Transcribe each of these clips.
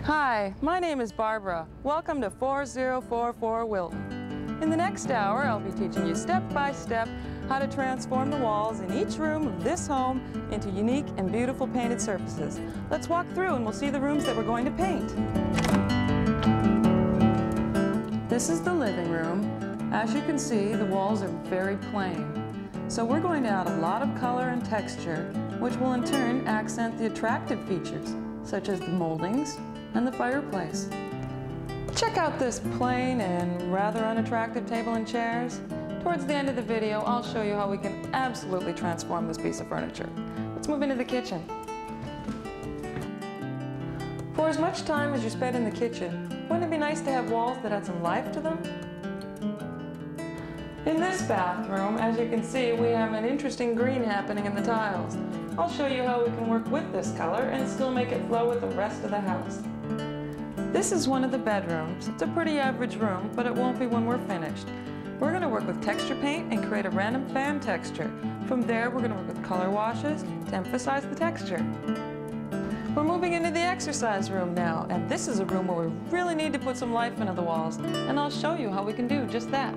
Hi, my name is Barbara. Welcome to 4044 Wilton. In the next hour, I'll be teaching you step by step how to transform the walls in each room of this home into unique and beautiful painted surfaces. Let's walk through and we'll see the rooms that we're going to paint. This is the living room. As you can see, the walls are very plain. So we're going to add a lot of color and texture, which will in turn accent the attractive features, such as the moldings and the fireplace. Check out this plain and rather unattractive table and chairs. Towards the end of the video, I'll show you how we can absolutely transform this piece of furniture. Let's move into the kitchen. For as much time as you spend in the kitchen, wouldn't it be nice to have walls that had some life to them? In this bathroom, as you can see, we have an interesting green happening in the tiles. I'll show you how we can work with this color and still make it flow with the rest of the house. This is one of the bedrooms. It's a pretty average room, but it won't be when we're finished. We're going to work with texture paint and create a random fan texture. From there, we're going to work with color washes to emphasize the texture. We're moving into the exercise room now, and this is a room where we really need to put some life into the walls, and I'll show you how we can do just that.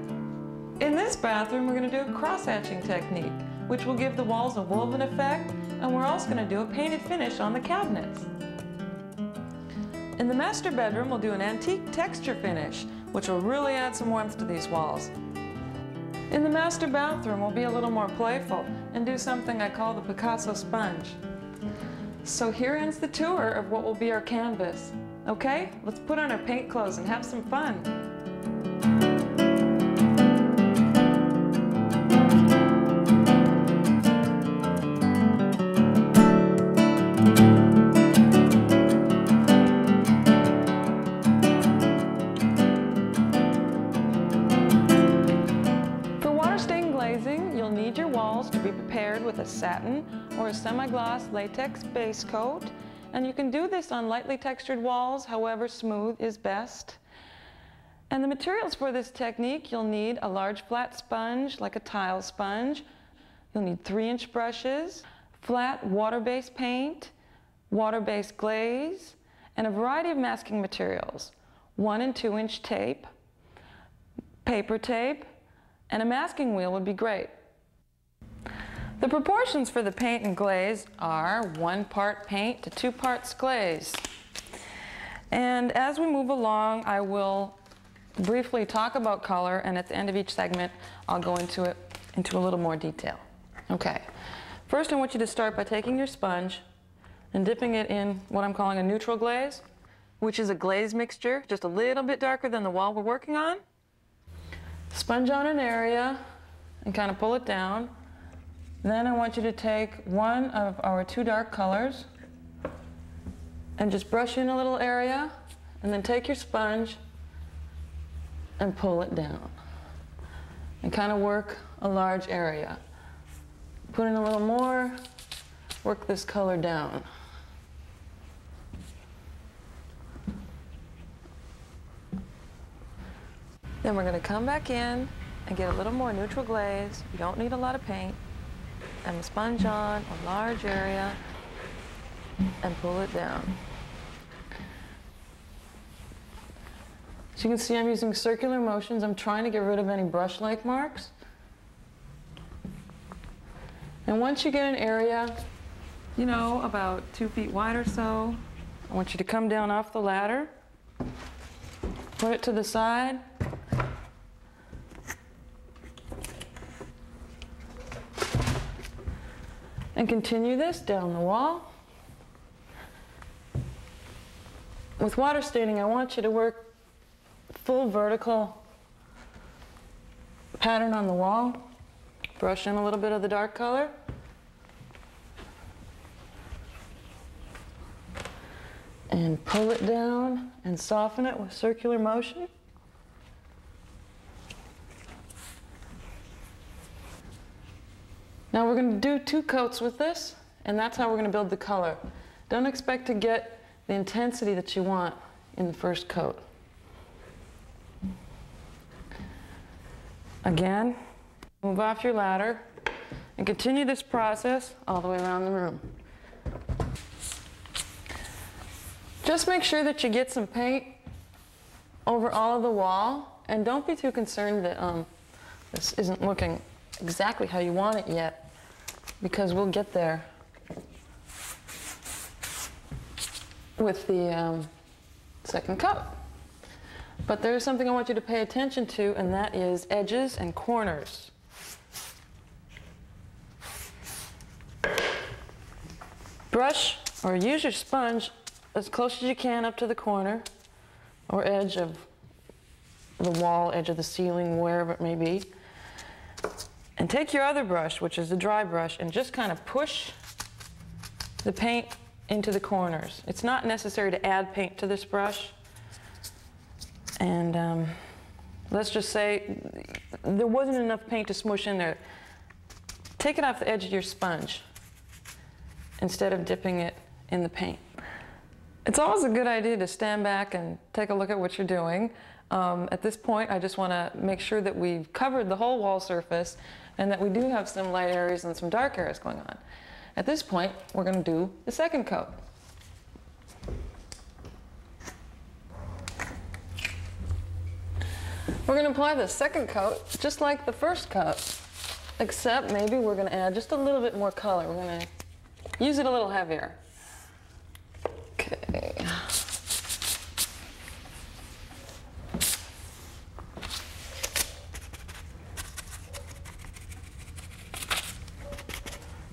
In this bathroom, we're going to do a cross-hatching technique, which will give the walls a woven effect, and we're also going to do a painted finish on the cabinets. In the master bedroom, we'll do an antique texture finish, which will really add some warmth to these walls. In the master bathroom, we'll be a little more playful and do something I call the Picasso sponge. So here ends the tour of what will be our canvas. Okay, let's put on our paint clothes and have some fun. You'll need your walls to be prepared with a satin or a semi-gloss latex base coat, and you can do this on lightly textured walls, however smooth is best. And the materials for this technique, you'll need a large flat sponge like a tile sponge, you'll need 3-inch brushes, flat water-based paint, water-based glaze, and a variety of masking materials, 1- and 2-inch tape, paper tape, and a masking wheel would be great. The proportions for the paint and glaze are 1 part paint to 2 parts glaze. And as we move along, I will briefly talk about color, and at the end of each segment, I'll go into a little more detail. Okay, first I want you to start by taking your sponge and dipping it in what I'm calling a neutral glaze, which is a glaze mixture, just a little bit darker than the wall we're working on. Sponge on an area and kind of pull it down. Then I want you to take one of our 2 dark colors and just brush in a little area, and then take your sponge and pull it down and kind of work a large area. Put in a little more, work this color down. Then we're going to come back in and get a little more neutral glaze. You don't need a lot of paint. And the sponge on a large area and pull it down. So you can see I'm using circular motions. I'm trying to get rid of any brush-like marks. And once you get an area, you know, about 2 feet wide or so, I want you to come down off the ladder, put it to the side, and continue this down the wall. With water staining, I want you to work full vertical pattern on the wall. Brush in a little bit of the dark color. And pull it down and soften it with circular motion. Now we're going to do 2 coats with this, and that's how we're going to build the color. Don't expect to get the intensity that you want in the first coat. Again, move off your ladder and continue this process all the way around the room. Just make sure that you get some paint over all of the wall, and don't be too concerned that this isn't looking exactly how you want it yet, because we'll get there with the second coat. But there's something I want you to pay attention to, and that is edges and corners. Brush or use your sponge as close as you can up to the corner or edge of the wall, edge of the ceiling, wherever it may be. And take your other brush, which is a dry brush, and just kind of push the paint into the corners. It's not necessary to add paint to this brush. And let's just say there wasn't enough paint to smush in there. Take it off the edge of your sponge instead of dipping it in the paint. It's always a good idea to stand back and take a look at what you're doing. At this point, I just want to make sure that we've covered the whole wall surface and that we do have some light areas and some dark areas going on. At this point, we're going to do the second coat. We're going to apply the second coat just like the first coat, except maybe we're going to add just a little bit more color. We're going to use it a little heavier. Okay.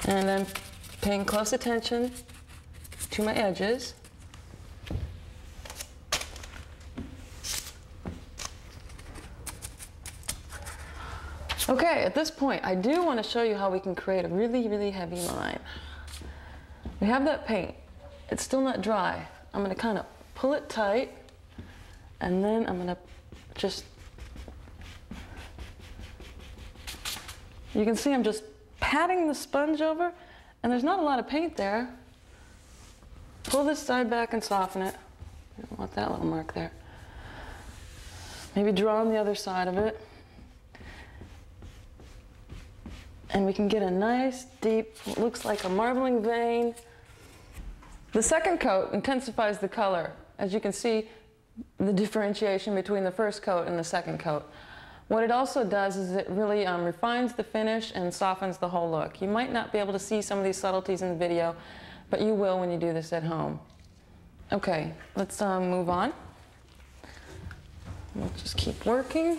And I'm paying close attention to my edges. Okay, at this point, I do want to show you how we can create a really, really heavy line. We have that paint. It's still not dry. I'm going to kind of pull it tight, and then I'm going to just, you can see I'm just patting the sponge over, and there's not a lot of paint there. Pull this side back and soften it. I don't want that little mark there. Maybe draw on the other side of it. And we can get a nice, deep, looks like a marbling vein. The second coat intensifies the color. As you can see, the differentiation between the first coat and the second coat. What it also does is it really refines the finish and softens the whole look. You might not be able to see some of these subtleties in the video, but you will when you do this at home. Okay, let's move on. We'll just keep working.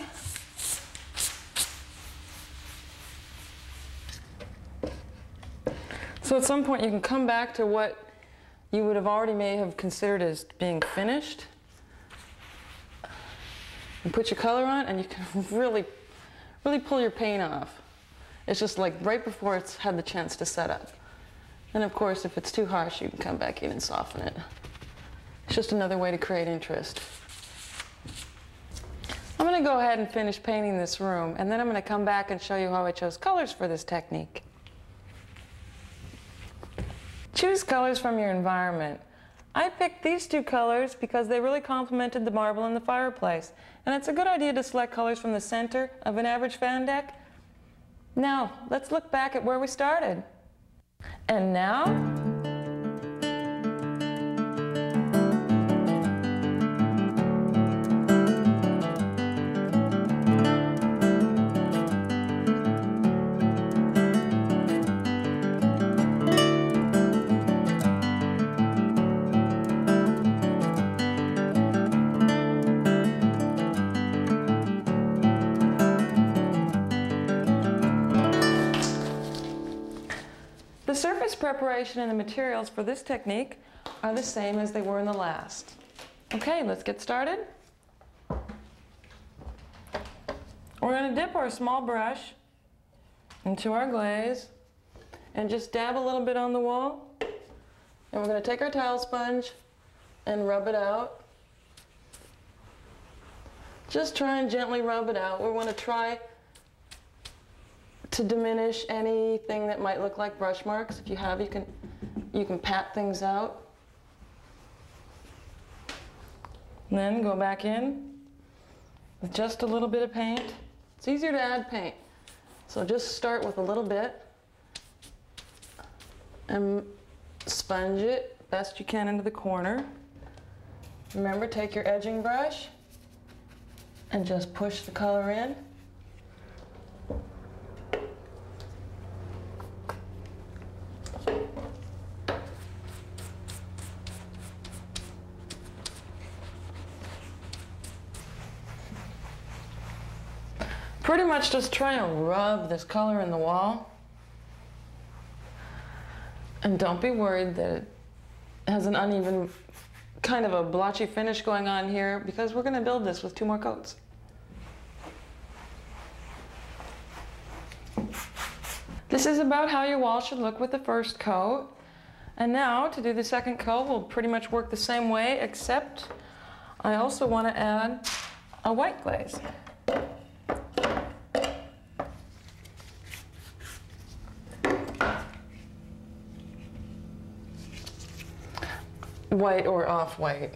So at some point you can come back to what you would have already may have considered as being finished and put your color on, and you can really pull your paint off. It's just like right before it's had the chance to set up. And of course, if it's too harsh, you can come back in and soften it. It's just another way to create interest. I'm going to go ahead and finish painting this room, and then I'm going to come back and show you how I chose colors for this technique. Choose colors from your environment. I picked these two colors because they really complemented the marble in the fireplace. And it's a good idea to select colors from the center of an average fan deck. Now, let's look back at where we started. And now, the surface preparation and the materials for this technique are the same as they were in the last. Okay, let's get started. We're going to dip our small brush into our glaze and just dab a little bit on the wall. And we're going to take our tile sponge and rub it out. Just try and gently rub it out. We want to try to diminish anything that might look like brush marks. If you have, you can pat things out. And then go back in with just a little bit of paint. It's easier to add paint. So just start with a little bit and sponge it best you can into the corner. Remember, take your edging brush and just push the color in. Pretty much just try and rub this color in the wall. And don't be worried that it has an uneven, kind of a blotchy finish going on here, because we're going to build this with 2 more coats. This is about how your wall should look with the first coat. And now, to do the second coat, we'll pretty much work the same way, except I also want to add a white glaze. White or off-white.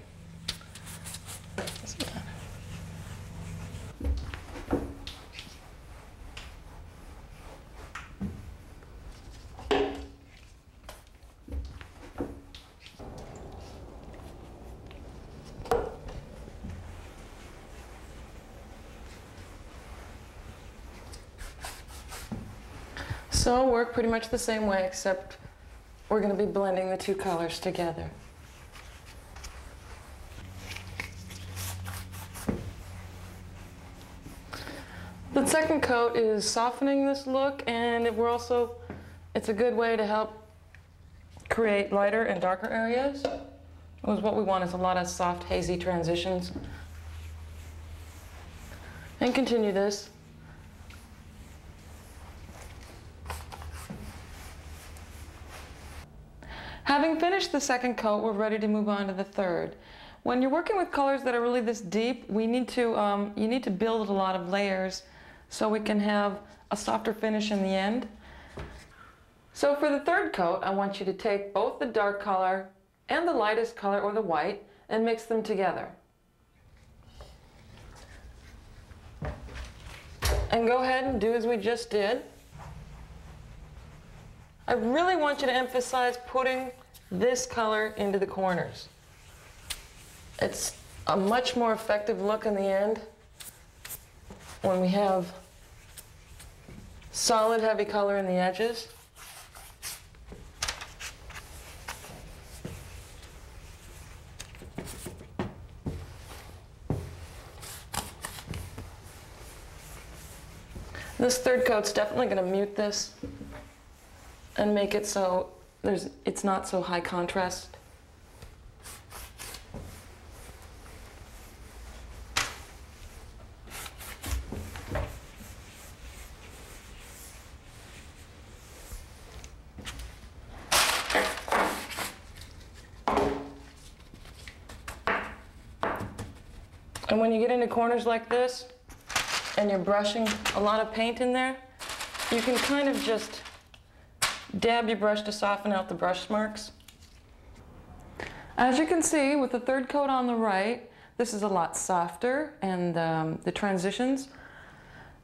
So work pretty much the same way, except we're going to be blending the 2 colors together. The second coat is softening this look, and it's a good way to help create lighter and darker areas. Because what we want is a lot of soft, hazy transitions. And continue this. Having finished the second coat, we're ready to move on to the third. When you're working with colors that are really this deep, you need to build a lot of layers so we can have a softer finish in the end. So for the third coat, I want you to take both the dark color and the lightest color, or the white, and mix them together. And go ahead and do as we just did. I really want you to emphasize putting this color into the corners. It's a much more effective look in the end when we have solid, heavy color in the edges. This third coat's definitely going to mute this and make it so it's not so high contrast. And when you get into corners like this, and you're brushing a lot of paint in there, you can kind of just dab your brush to soften out the brush marks. As you can see, with the third coat on the right, this is a lot softer, and the transitions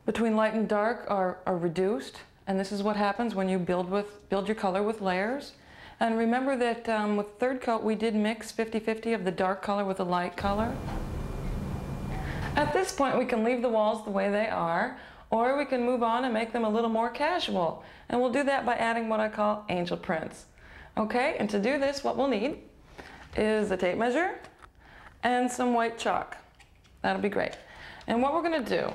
between light and dark are reduced. And this is what happens when you build your color with layers. And remember that with third coat, we did mix 50-50 of the dark color with the light color. At this point, we can leave the walls the way they are, or we can move on and make them a little more casual. And we'll do that by adding what I call angel prints. Okay, and to do this, what we'll need is a tape measure and some white chalk. That'll be great. And what we're going to do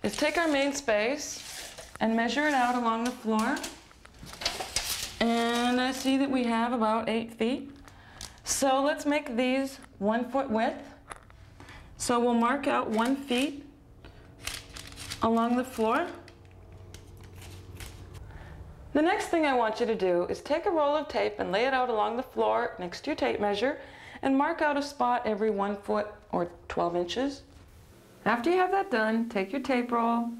is take our main space and measure it out along the floor. And I see that we have about 8 feet. So let's make these 1 foot width. So we'll mark out 1 foot along the floor. The next thing I want you to do is take a roll of tape and lay it out along the floor next to your tape measure and mark out a spot every 1 foot or 12 inches. After you have that done, take your tape roll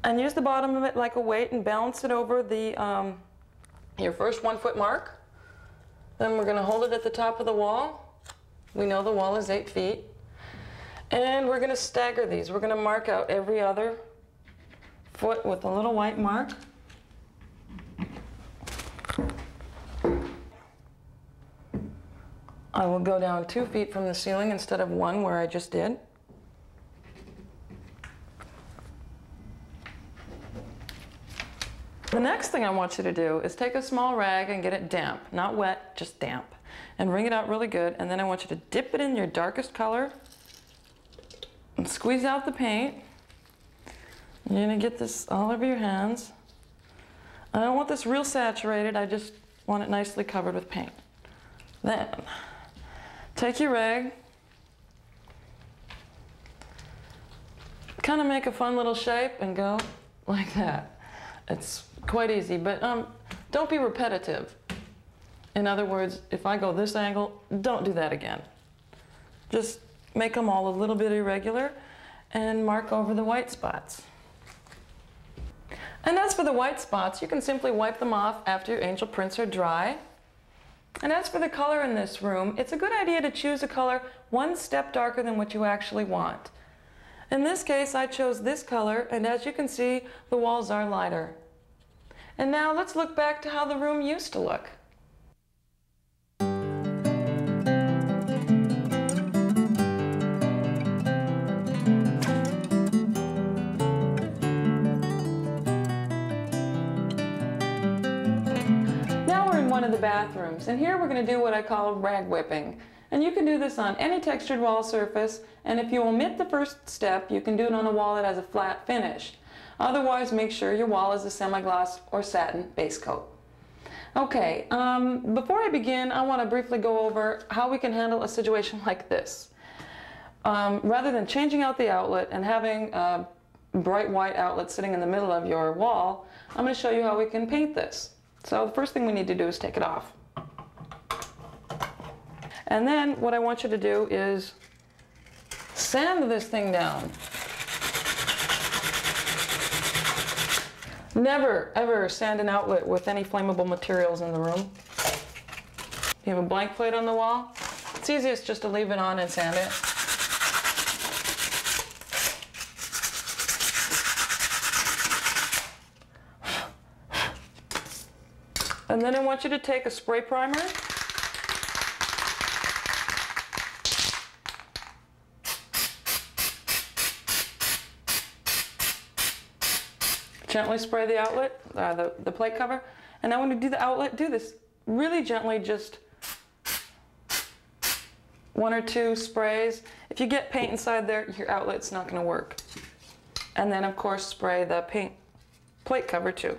and use the bottom of it like a weight and balance it over your first 1 foot mark. Then we're going to hold it at the top of the wall. We know the wall is 8 feet. And we're going to stagger these. We're going to mark out every other foot with a little white mark. I will go down 2 feet from the ceiling instead of 1 where I just did. The next thing I want you to do is take a small rag and get it damp, not wet, just damp, and wring it out really good. And then I want you to dip it in your darkest color and squeeze out the paint. You're gonna get this all over your hands. I don't want this real saturated, I just want it nicely covered with paint. Then, take your rag, kind of make a fun little shape and go like that. It's quite easy, but don't be repetitive. In other words, if I go this angle, don't do that again. Just make them all a little bit irregular and mark over the white spots. And as for the white spots, you can simply wipe them off after your angel prints are dry. And as for the color in this room, it's a good idea to choose a color 1 step darker than what you actually want. In this case, I chose this color, and as you can see, the walls are lighter. And now let's look back to how the room used to look. One of the bathrooms, and here we're going to do what I call rag whipping. And you can do this on any textured wall surface, and if you omit the first step, you can do it on a wall that has a flat finish. Otherwise, make sure your wall is a semi-gloss or satin base coat. Okay, before I begin, I want to briefly go over how we can handle a situation like this. Rather than changing out the outlet and having a bright white outlet sitting in the middle of your wall, I'm going to show you how we can paint this. So the first thing we need to do is take it off. And then what I want you to do is sand this thing down. Never, ever sand an outlet with any flammable materials in the room. You have a blank plate on the wall. It's easiest just to leave it on and sand it. And then I want you to take a spray primer gently spray the outlet, the plate cover. And now when you do the outlet, do this really gently, just 1 or 2 sprays. If you get paint inside there, your outlet's not going to work. And then of course spray the paint plate cover too.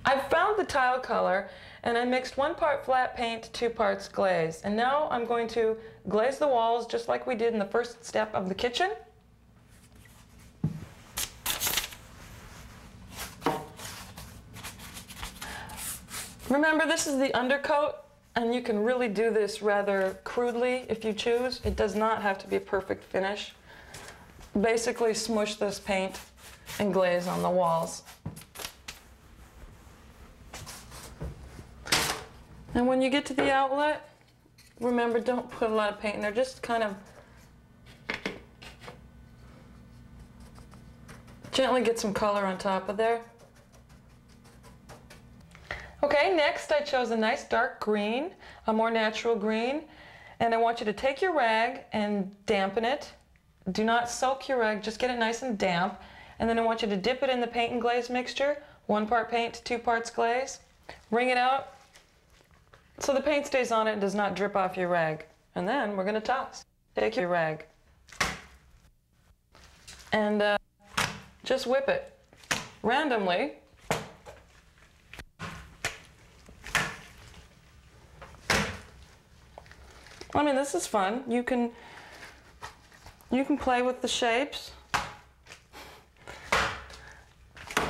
I've found the tile color and I mixed 1 part flat paint, 2 parts glaze. And now I'm going to glaze the walls just like we did in the first step of the kitchen. Remember, this is the undercoat, and you can really do this rather crudely if you choose. It does not have to be a perfect finish. Basically smush this paint and glaze on the walls. And when you get to the outlet, remember, don't put a lot of paint in there, just kind of gently get some color on top of there. Okay, next I chose a nice dark green, a more natural green, and I want you to take your rag and dampen it. Do not soak your rag, just get it nice and damp. And then I want you to dip it in the paint and glaze mixture, 1 part paint, 2 parts glaze. Wring it out so the paint stays on it and does not drip off your rag. And then we're going to toss. Take your rag and just whip it randomly. I mean, this is fun. You can play with the shapes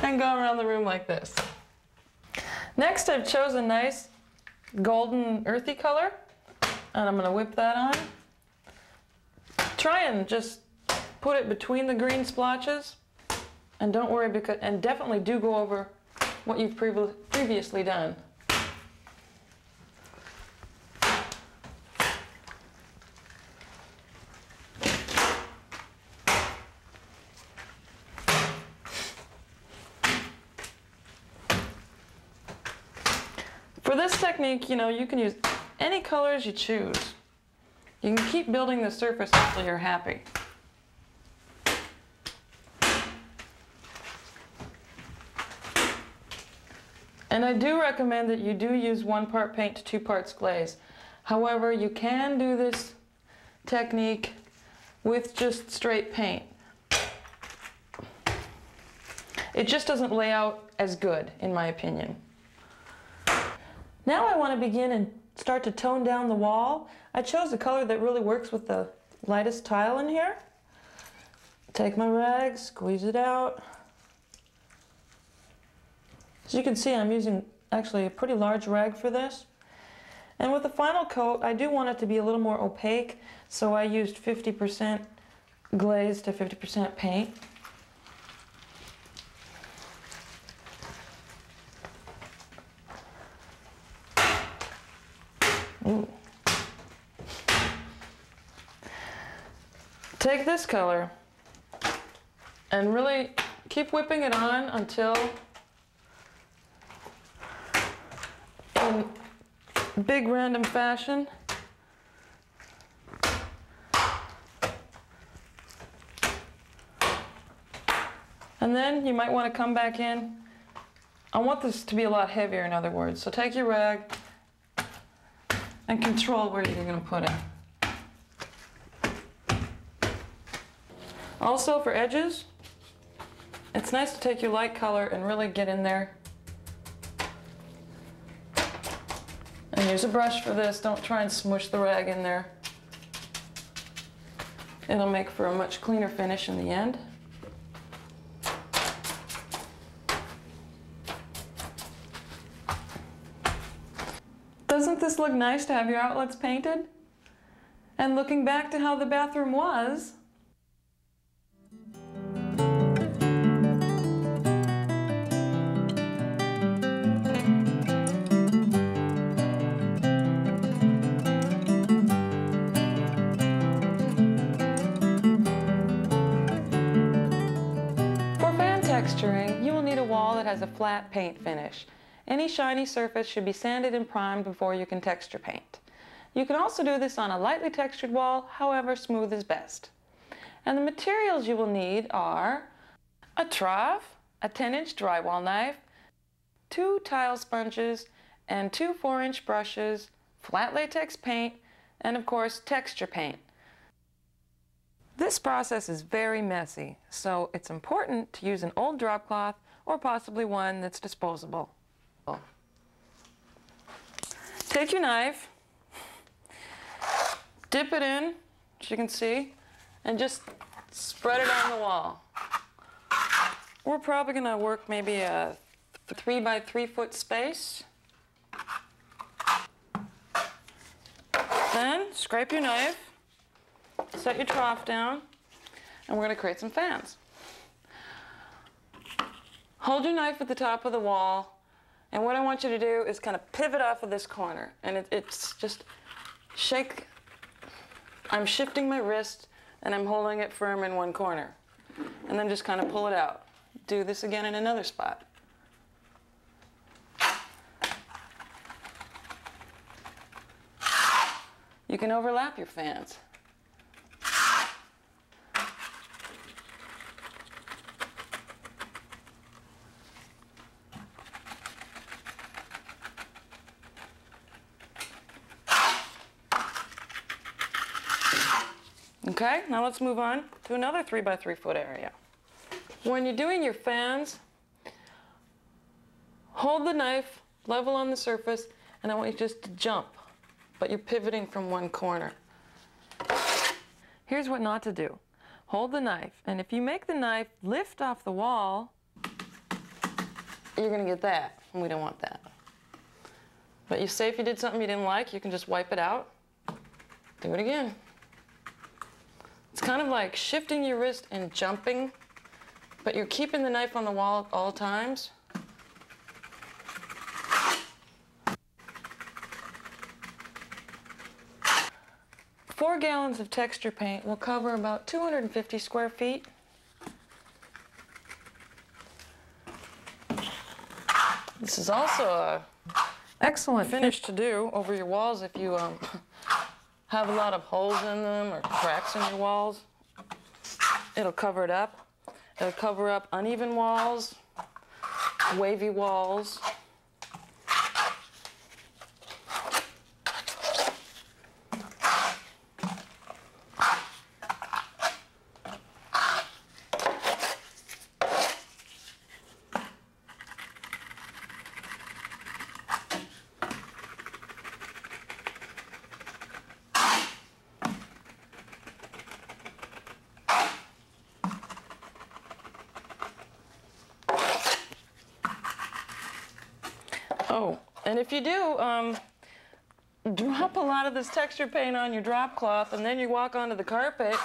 and go around the room like this. Next, I've chosen a nice golden earthy color, and I'm going to whip that on. Try and just put it between the green splotches, and don't worry, and definitely do go over what you've previously done. For this technique, you can use any colors you choose. You can keep building the surface until you're happy. And I do recommend that you do use 1 part paint to 2 parts glaze. However, you can do this technique with just straight paint. It just doesn't lay out as good, in my opinion. Now I want to begin and start to tone down the wall. I chose a color that really works with the lightest tile in here. Take my rag, squeeze it out. As you can see, I'm using actually a pretty large rag for this. And with the final coat, I do want it to be a little more opaque, so I used 50% glaze to 50% paint. Ooh. Take this color and really keep whipping it on until, in big random fashion, and then you might want to come back in. I want this to be a lot heavier, in other words, so take your rag and control where you're going to put it. Also, for edges, it's nice to take your light color and really get in there. And use a brush for this. Don't try and smush the rag in there. It'll make for a much cleaner finish in the end. Doesn't this look nice to have your outlets painted? And looking back to how the bathroom was, texturing, you will need a wall that has a flat paint finish. Any shiny surface should be sanded and primed before you can texture paint. You can also do this on a lightly textured wall, however smooth is best. And the materials you will need are a trough, a 10-inch drywall knife, 2 tile sponges, and 2 4-inch brushes, flat latex paint, and of course texture paint. This process is very messy, so it's important to use an old drop cloth or possibly one that's disposable. Take your knife, dip it in, as you can see, and just spread it on the wall. We're probably going to work maybe a 3 by 3 foot space. Then scrape your knife. Set your trough down, and we're going to create some fans. Hold your knife at the top of the wall, and what I want you to do is kind of pivot off of this corner, and it's just shake. I'm shifting my wrist, and I'm holding it firm in one corner, and then just kind of pull it out. Do this again in another spot. You can overlap your fans. Okay, now let's move on to another 3 by 3 foot area. When you're doing your fans, hold the knife level on the surface, and I want you just to jump, but you're pivoting from one corner. Here's what not to do. Hold the knife, and if you make the knife lift off the wall, you're going to get that, and we don't want that. But you say if you did something you didn't like, you can just wipe it out. Do it again. It's kind of like shifting your wrist and jumping, but you're keeping the knife on the wall at all times. Four gallons of texture paint will cover about 250 square feet. This is also an excellent finish to do over your walls if you have a lot of holes in them or cracks in your walls, it'll cover it up. It'll cover up uneven walls, wavy walls. Oh, and if you do drop a lot of this texture paint on your drop cloth and then you walk onto the carpet,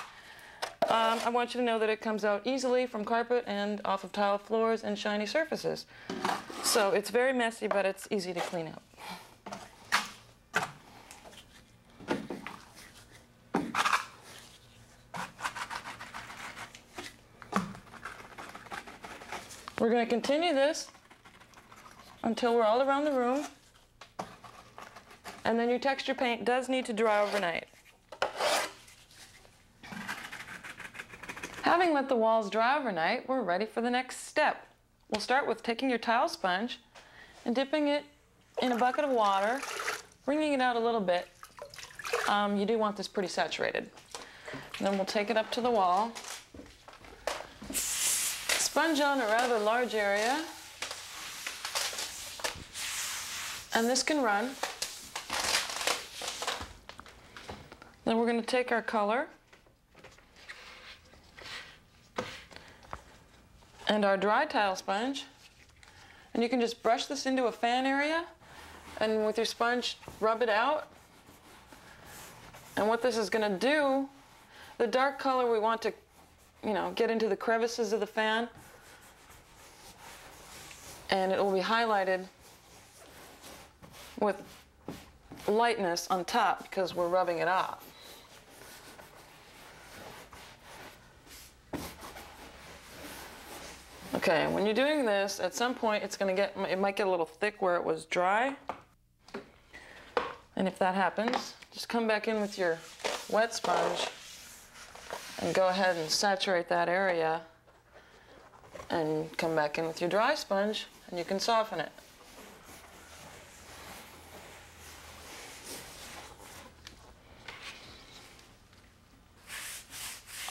I want you to know that it comes out easily from carpet and off of tile floors and shiny surfaces. So it's very messy, but it's easy to clean up. We're going to continue this until we're all around the room, and then your texture paint does need to dry overnight. Having let the walls dry overnight, we're ready for the next step. We'll start with taking your tile sponge and dipping it in a bucket of water, wringing it out a little bit. You do want this pretty saturated. And then we'll take it up to the wall, sponge on a rather large area, and this can run. Then we're going to take our color and our dry tile sponge, and you can just brush this into a fan area and with your sponge rub it out. And what this is going to do, the dark color we want to, get into the crevices of the fan, and it will be highlighted with lightness on top because we're rubbing it off. Okay, when you're doing this, at some point it might get a little thick where it was dry. And if that happens, just come back in with your wet sponge and go ahead and saturate that area, and come back in with your dry sponge and you can soften it.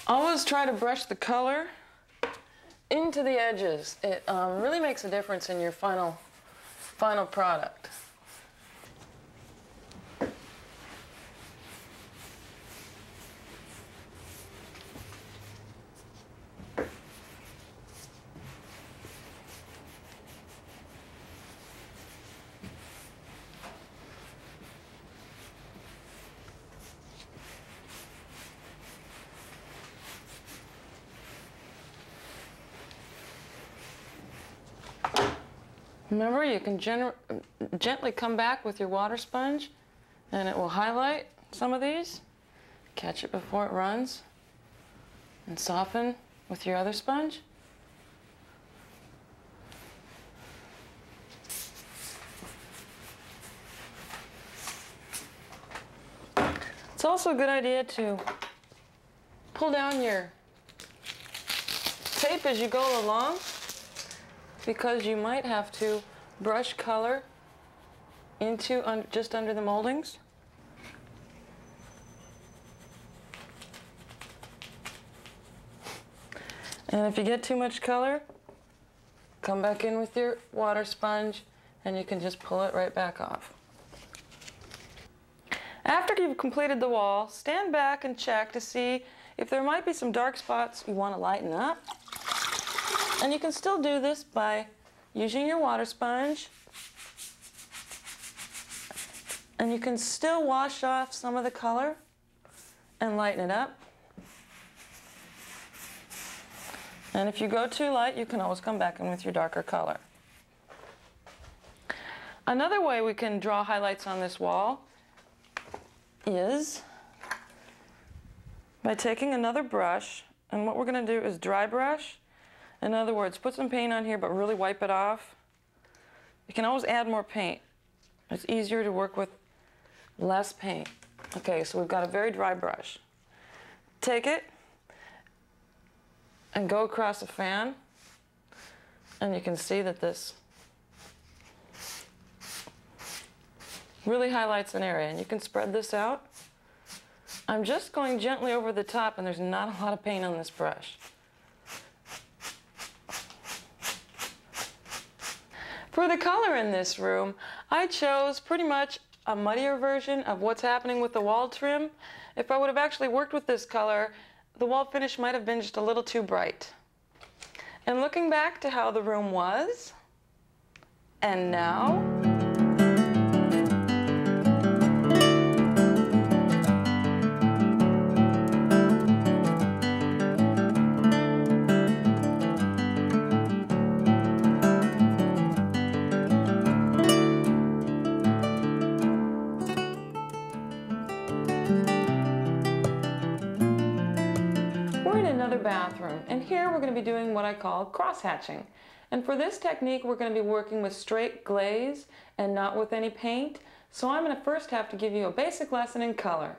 Always try to brush the color into the edges. It really makes a difference in your final product. Remember, you can gently come back with your water sponge and it will highlight some of these. Catch it before it runs and soften with your other sponge. It's also a good idea to pull down your tape as you go along, because you might have to brush color into just under the moldings. And if you get too much color, come back in with your water sponge and you can just pull it right back off. After you've completed the wall, stand back and check to see if there might be some dark spots you want to lighten up. And you can still do this by using your water sponge. And you can still wash off some of the color and lighten it up. And if you go too light, you can always come back in with your darker color. Another way we can draw highlights on this wall is by taking another brush, and what we're going to do is dry brush. In other words, put some paint on here, but really wipe it off. You can always add more paint. It's easier to work with less paint. Okay, so we've got a very dry brush. Take it and go across the fan, and you can see that this really highlights an area, and you can spread this out. I'm just going gently over the top, and there's not a lot of paint on this brush. For the color in this room, I chose pretty much a muddier version of what's happening with the wall trim. If I would have actually worked with this color, the wall finish might have been just a little too bright. And looking back to how the room was, and now, we're in another bathroom, and here we're going to be doing what I call cross-hatching. And for this technique, we're going to be working with straight glaze and not with any paint. So I'm going to first have to give you a basic lesson in color.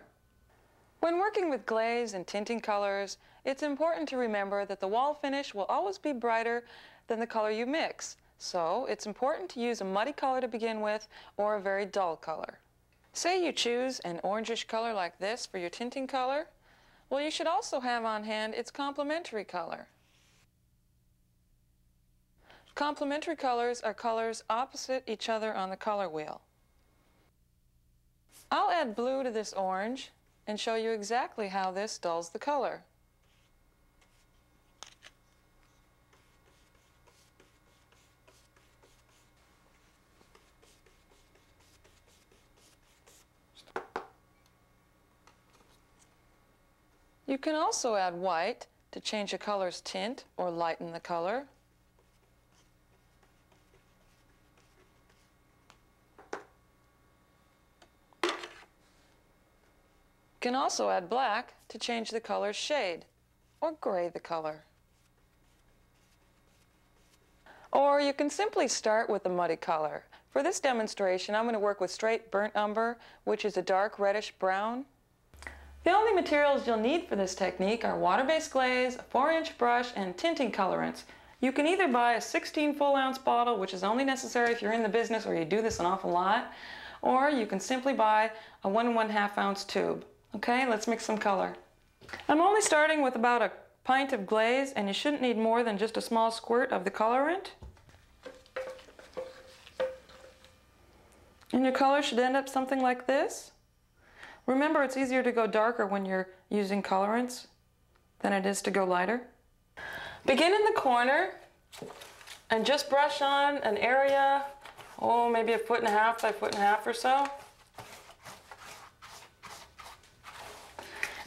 When working with glaze and tinting colors, it's important to remember that the wall finish will always be brighter than the color you mix. So it's important to use a muddy color to begin with or a very dull color. Say you choose an orangish color like this for your tinting color. Well, you should also have on hand its complementary color. Complementary colors are colors opposite each other on the color wheel. I'll add blue to this orange and show you exactly how this dulls the color. You can also add white to change a color's tint or lighten the color. You can also add black to change the color's shade or gray the color. Or you can simply start with a muddy color. For this demonstration, I'm going to work with straight burnt umber, which is a dark reddish brown. The only materials you'll need for this technique are water-based glaze, a 4-inch brush, and tinting colorants. You can either buy a 16 full-ounce bottle, which is only necessary if you're in the business or you do this an awful lot, or you can simply buy a 1 1/2 ounce tube. Okay, let's mix some color. I'm only starting with about a pint of glaze, and you shouldn't need more than just a small squirt of the colorant. And your color should end up something like this. Remember, it's easier to go darker when you're using colorants than it is to go lighter. Begin in the corner and just brush on an area, maybe 1.5 feet by 1.5 feet or so.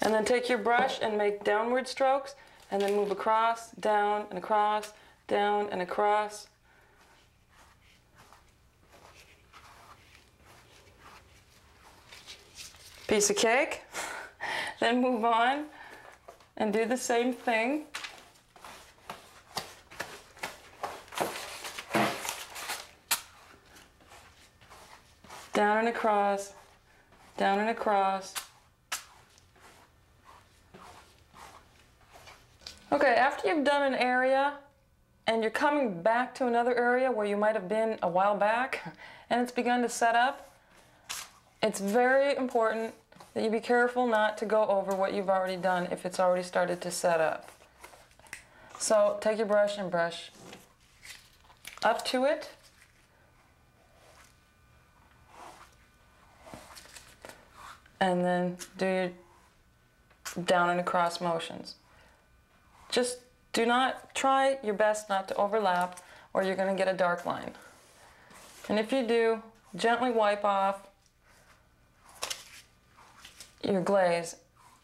And then take your brush and make downward strokes, and then move across, down and across, down and across. Piece of cake. Then move on and do the same thing. Down and across, down and across. Okay, after you've done an area and you're coming back to another area where you might have been a while back and it's begun to set up, it's very important that you be careful not to go over what you've already done if it's already started to set up. So take your brush and brush up to it. And then do your down and across motions. Just try your best not to overlap, or you're going to get a dark line. And if you do, gently wipe off your glaze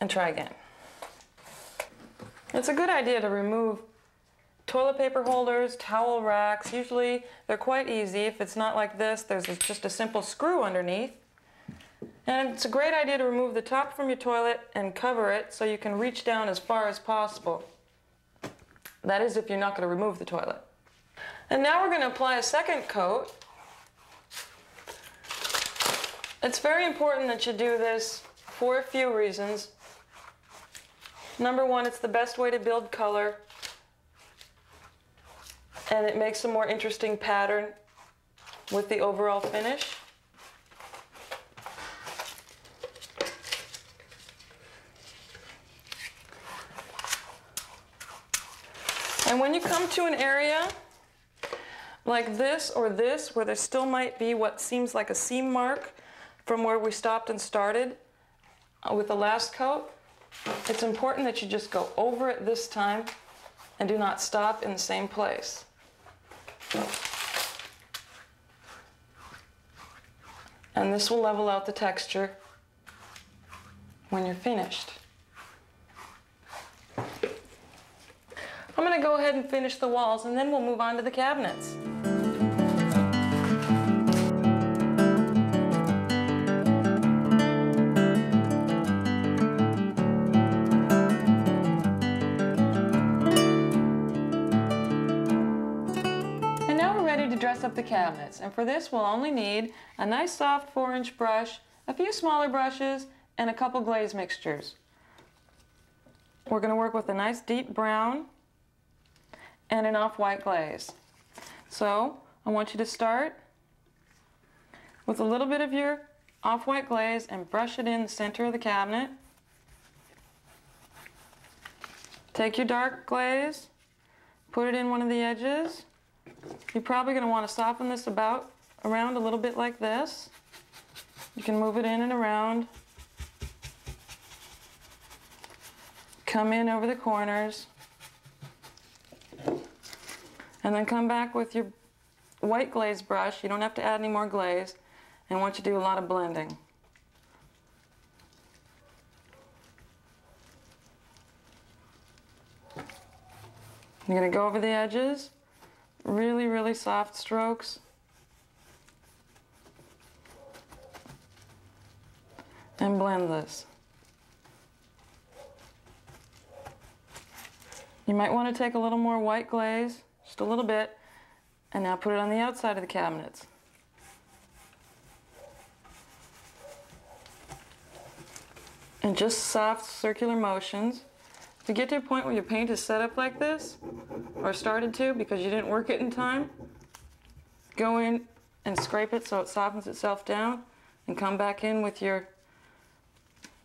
and try again. It's a good idea to remove toilet paper holders, towel racks. Usually they're quite easy. If it's not like this, there's just a simple screw underneath. And it's a great idea to remove the top from your toilet and cover it so you can reach down as far as possible. That is if you're not going to remove the toilet. And now we're going to apply a second coat. It's very important that you do this for a few reasons. Number one, it's the best way to build color, and it makes a more interesting pattern with the overall finish. And when you come to an area like this or this, where there still might be what seems like a seam mark from where we stopped and started with the last coat, it's important that you just go over it this time and do not stop in the same place. And this will level out the texture when you're finished. I'm going to go ahead and finish the walls, and then we'll move on to the cabinets. And now we're ready to dress up the cabinets, and for this we'll only need a nice soft 4-inch brush, a few smaller brushes, and a couple glaze mixtures. We're going to work with a nice deep brown and an off-white glaze. So I want you to start with a little bit of your off-white glaze and brush it in the center of the cabinet. Take your dark glaze, put it in one of the edges. You're probably going to want to soften this around a little bit like this. You can move it in and around. Come in over the corners. And then come back with your white glaze brush. You don't have to add any more glaze. And I want you to do a lot of blending. You're going to go over the edges. Really, really soft strokes. And blend this. You might want to take a little more white glaze. Just a little bit, and now put it on the outside of the cabinets. And just soft circular motions. If you get to a point where your paint is set up like this, or started to because you didn't work it in time, go in and scrape it so it softens itself down, and come back in with your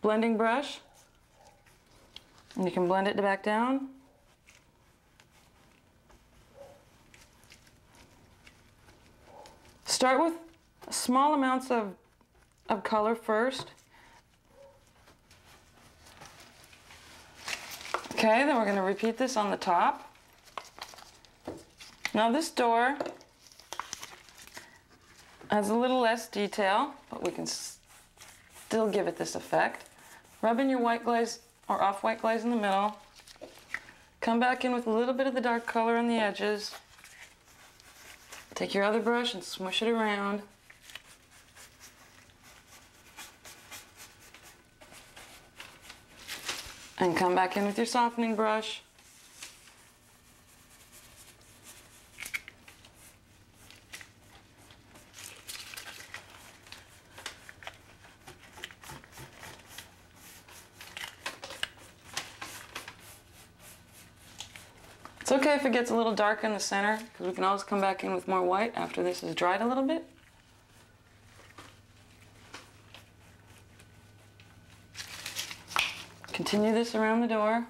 blending brush, and you can blend it back down. Start with small amounts of color first. Okay, then we're going to repeat this on the top. Now this door has a little less detail, but we can still give it this effect. Rub in your white glaze or off-white glaze in the middle. Come back in with a little bit of the dark color on the edges. Take your other brush and smush it around. And come back in with your softening brush. It's okay if it gets a little dark in the center, because we can always come back in with more white after this is dried a little bit. Continue this around the door.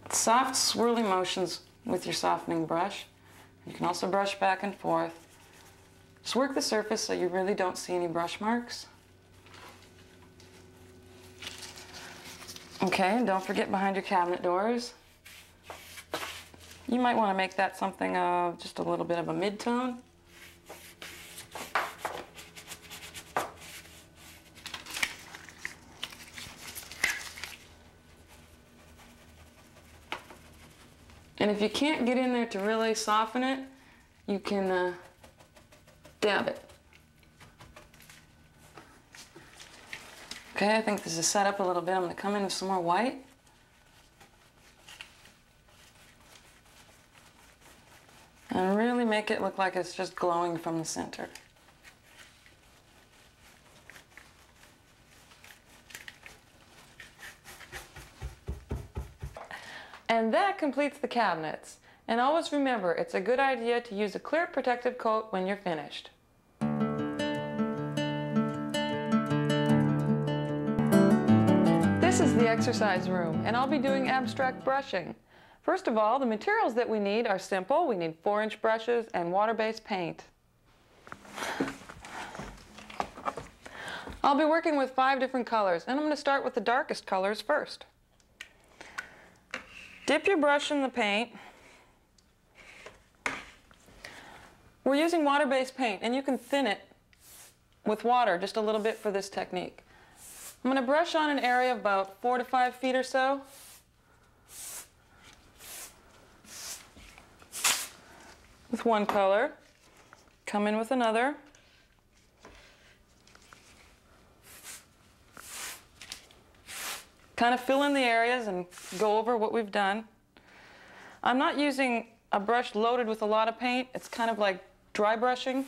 Soft swirly motions with your softening brush. You can also brush back and forth. Just work the surface so you really don't see any brush marks. Okay, and don't forget behind your cabinet doors. You might want to make that something of just a little bit of a mid-tone. And if you can't get in there to really soften it, you can dab it. Okay, I think this is set up a little bit. I'm going to come in with some more white. And really make it look like it's just glowing from the center. And that completes the cabinets. And always remember, it's a good idea to use a clear protective coat when you're finished. This is the exercise room, and I'll be doing abstract brushing. First of all, the materials that we need are simple. We need 4-inch brushes and water-based paint. I'll be working with 5 different colors, and I'm going to start with the darkest colors first. Dip your brush in the paint. We're using water-based paint, and you can thin it with water just a little bit for this technique. I'm going to brush on an area of about 4 to 5 feet or so. With one color. Come in with another. Kind of fill in the areas and go over what we've done. I'm not using a brush loaded with a lot of paint. It's kind of like dry brushing.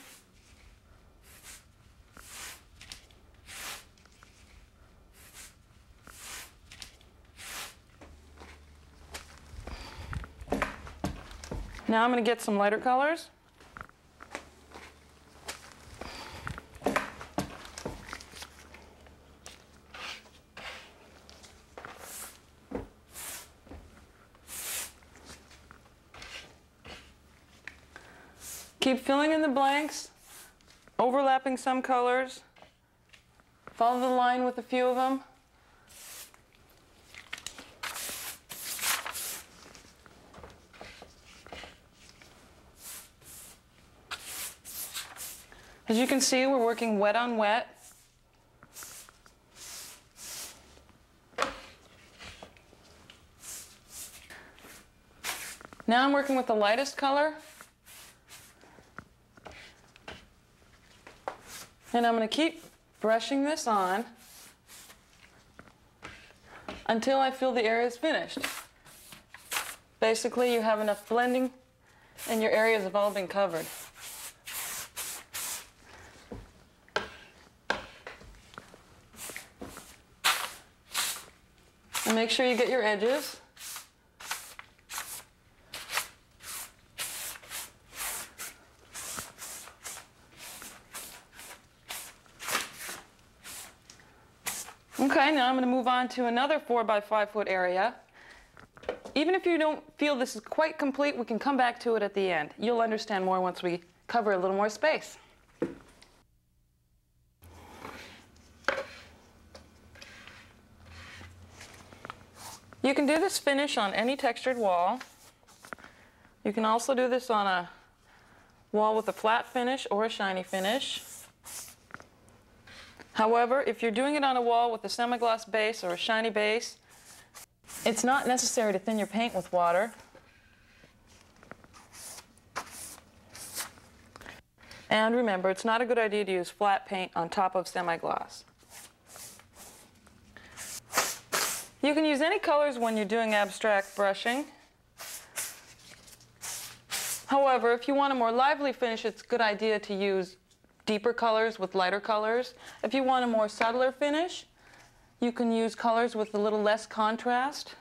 Now I'm going to get some lighter colors. Keep filling in the blanks, overlapping some colors. Follow the line with a few of them. As you can see, we're working wet on wet. Now I'm working with the lightest color. And I'm going to keep brushing this on until I feel the area is finished. Basically, you have enough blending and your areas have all been covered. And make sure you get your edges. Okay, now I'm going to move on to another 4 by 5 foot area. Even if you don't feel this is quite complete, we can come back to it at the end. You'll understand more once we cover a little more space. You can do this finish on any textured wall. You can also do this on a wall with a flat finish or a shiny finish. However, if you're doing it on a wall with a semi-gloss base or a shiny base, it's not necessary to thin your paint with water. And remember, it's not a good idea to use flat paint on top of semi-gloss. You can use any colors when you're doing abstract brushing. However, if you want a more lively finish, it's a good idea to use deeper colors with lighter colors. If you want a more subtler finish, you can use colors with a little less contrast.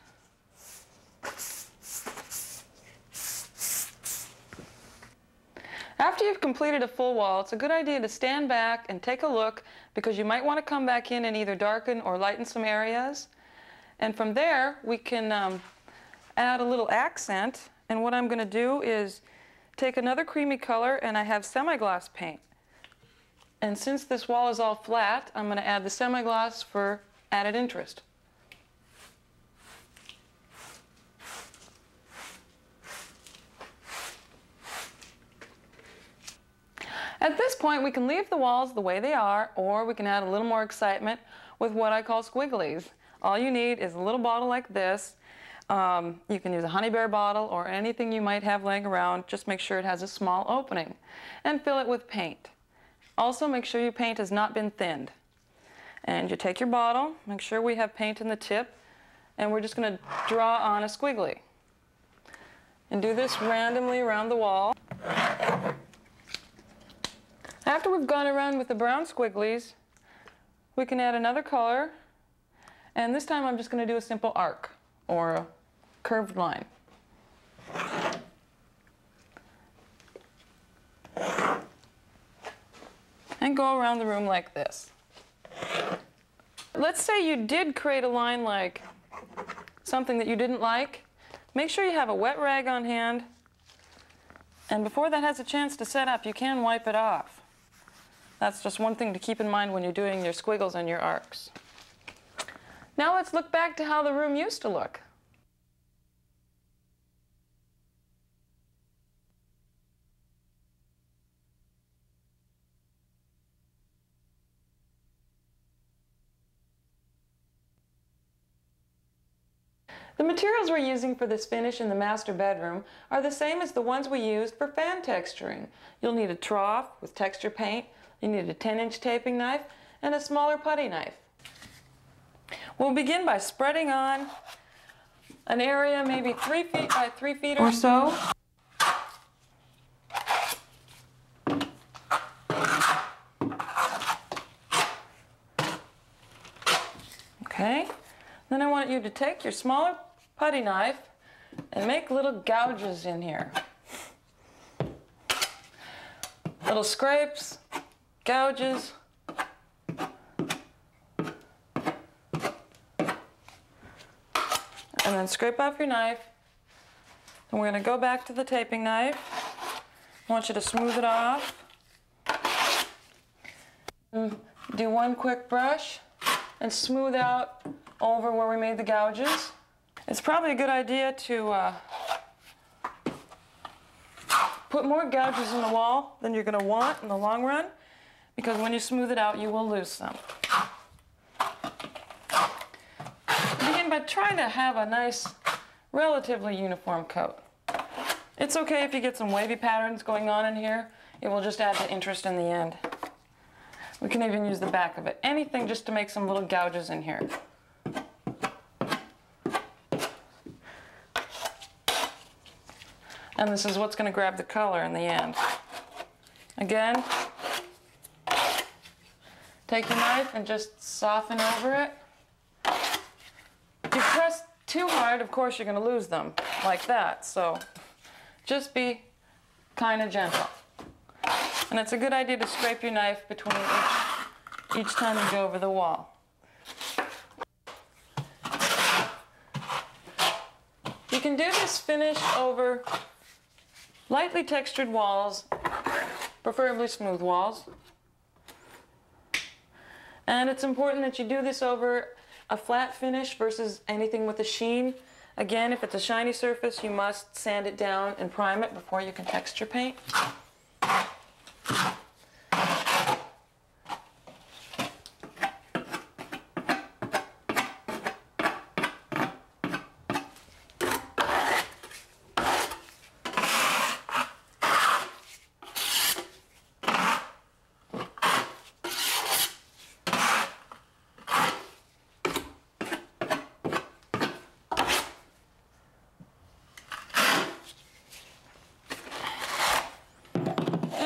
After you've completed a full wall, it's a good idea to stand back and take a look, because you might want to come back in and either darken or lighten some areas. And from there, we can add a little accent. And what I'm going to do is take another creamy color, and I have semi-gloss paint. And since this wall is all flat, I'm going to add the semi-gloss for added interest. At this point, we can leave the walls the way they are, or we can add a little more excitement with what I call squigglies. All you need is a little bottle like this. You can use a Honey Bear bottle or anything you might have laying around. Just make sure it has a small opening, and fill it with paint. Also, make sure your paint has not been thinned. And you take your bottle, make sure we have paint in the tip, and we're just going to draw on a squiggly. And do this randomly around the wall. After we've gone around with the brown squigglies, we can add another color, and this time I'm just going to do a simple arc or a curved line. And go around the room like this. Let's say you did create a line like something that you didn't like. Make sure you have a wet rag on hand, and before that has a chance to set up, you can wipe it off. That's just one thing to keep in mind when you're doing your squiggles and your arcs. Now let's look back to how the room used to look. The materials we're using for this finish in the master bedroom are the same as the ones we used for fan texturing. You'll need a trough with texture paint, you need a 10-inch taping knife, and a smaller putty knife. We'll begin by spreading on an area maybe 3 feet by 3 feet or so. Okay, then I want you to take your smaller putty knife and make little gouges in here. Little scrapes, gouges. And then scrape off your knife. And we're going to go back to the taping knife. I want you to smooth it off. Do one quick brush and smooth out over where we made the gouges. It's probably a good idea to put more gouges in the wall than you're going to want in the long run, because when you smooth it out, you will lose some. Begin by trying to have a nice, relatively uniform coat. It's okay if you get some wavy patterns going on in here. It will just add to interest in the end. We can even use the back of it. Anything just to make some little gouges in here. And this is what's going to grab the color in the end. Again, take your knife and just soften over it. If you press too hard, of course, you're going to lose them, like that. So just be kind of gentle. And it's a good idea to scrape your knife between each time you go over the wall. You can do this finish over lightly textured walls, preferably smooth walls. And it's important that you do this over a flat finish versus anything with a sheen. Again, if it's a shiny surface, you must sand it down and prime it before you can texture paint.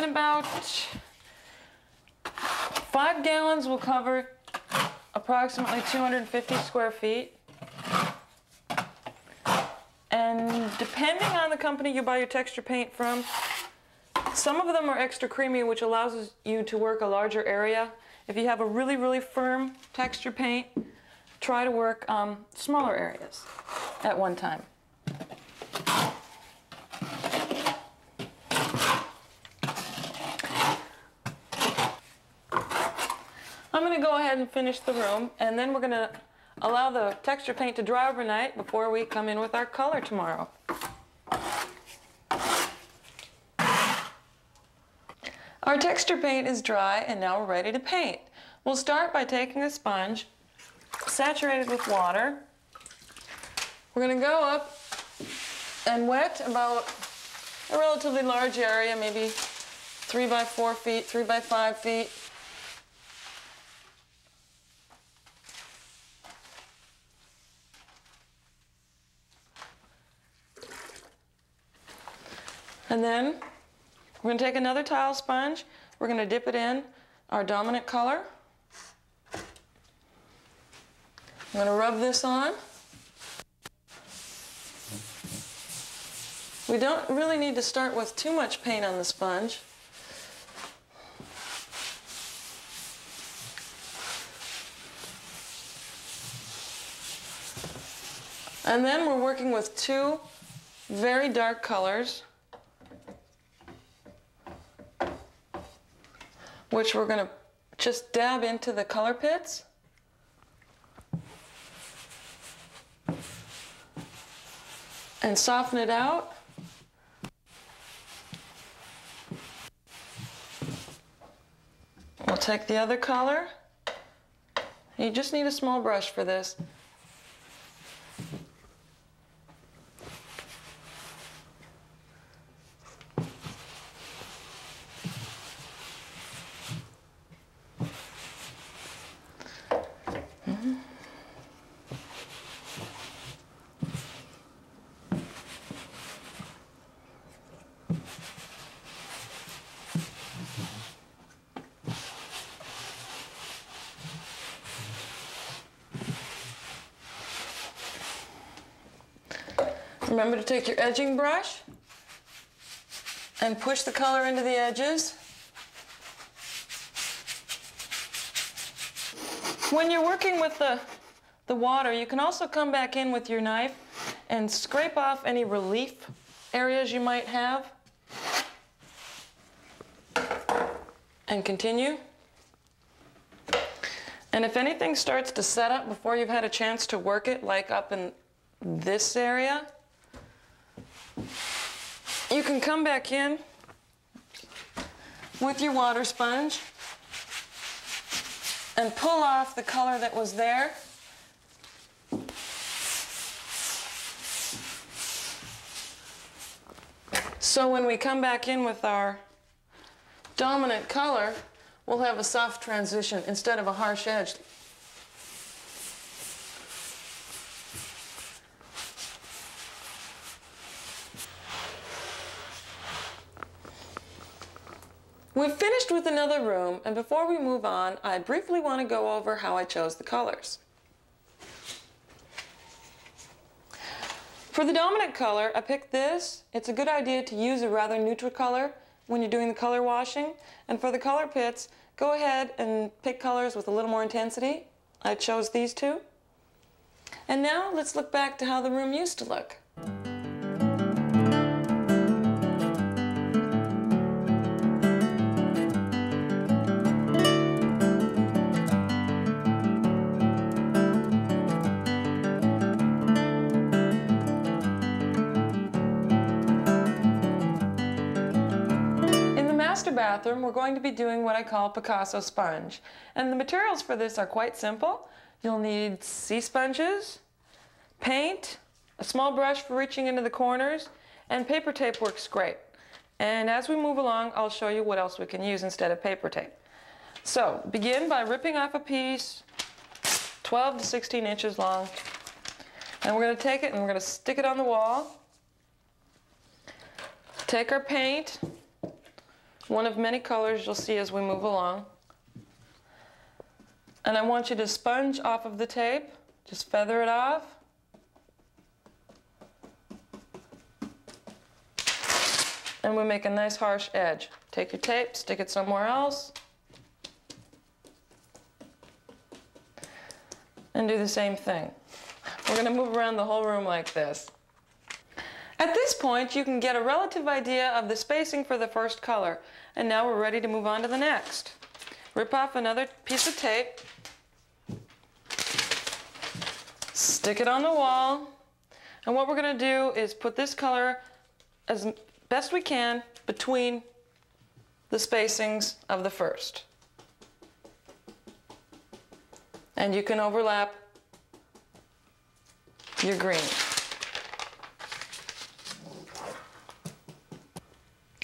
About 5 gallons will cover approximately 250 square feet. And depending on the company you buy your texture paint from, some of them are extra creamy, which allows you to work a larger area. If you have a really, really firm texture paint, try to work smaller areas at one time. I'm going to go ahead and finish the room, and then we're going to allow the texture paint to dry overnight before we come in with our color tomorrow. Our texture paint is dry, and now we're ready to paint. We'll start by taking a sponge, saturated with water. We're going to go up and wet about a relatively large area, maybe 3 by 4 feet, 3 by 5 feet. And then We're going to take another tile sponge. We're going to dip it in our dominant color. I'm going to rub this on. We don't really need to start with too much paint on the sponge. And then we're working with two very dark colors, which we're going to just dab into the color pits. And soften it out. We'll take the other color. You just need a small brush for this. Remember to take your edging brush and push the color into the edges. When you're working with the water, you can also come back in with your knife and scrape off any relief areas you might have. And continue. And if anything starts to set up before you've had a chance to work it, like up in this area, you can come back in with your water sponge and pull off the color that was there. So when we come back in with our dominant color, we'll have a soft transition instead of a harsh edge. We've finished with another room, and before we move on, I briefly want to go over how I chose the colors. For the dominant color, I picked this. It's a good idea to use a rather neutral color when you're doing the color washing. And for the color pits, go ahead and pick colors with a little more intensity. I chose these two. And now let's look back to how the room used to look. Bathroom, we're going to be doing what I call Picasso sponge. And the materials for this are quite simple. You'll need sea sponges, paint, a small brush for reaching into the corners, and paper tape works great. And as we move along, I'll show you what else we can use instead of paper tape. So, begin by ripping off a piece 12 to 16 inches long. And we're going to take it and we're going to stick it on the wall. Take our paint, one of many colors you'll see as we move along. And I want you to sponge off of the tape. Just feather it off. And we make a nice harsh edge. Take your tape, stick it somewhere else. And do the same thing. We're going to move around the whole room like this. At this point, you can get a relative idea of the spacing for the first color. And now we're ready to move on to the next. Rip off another piece of tape. Stick it on the wall. And what we're going to do is put this color as best we can between the spacings of the first. And you can overlap your green.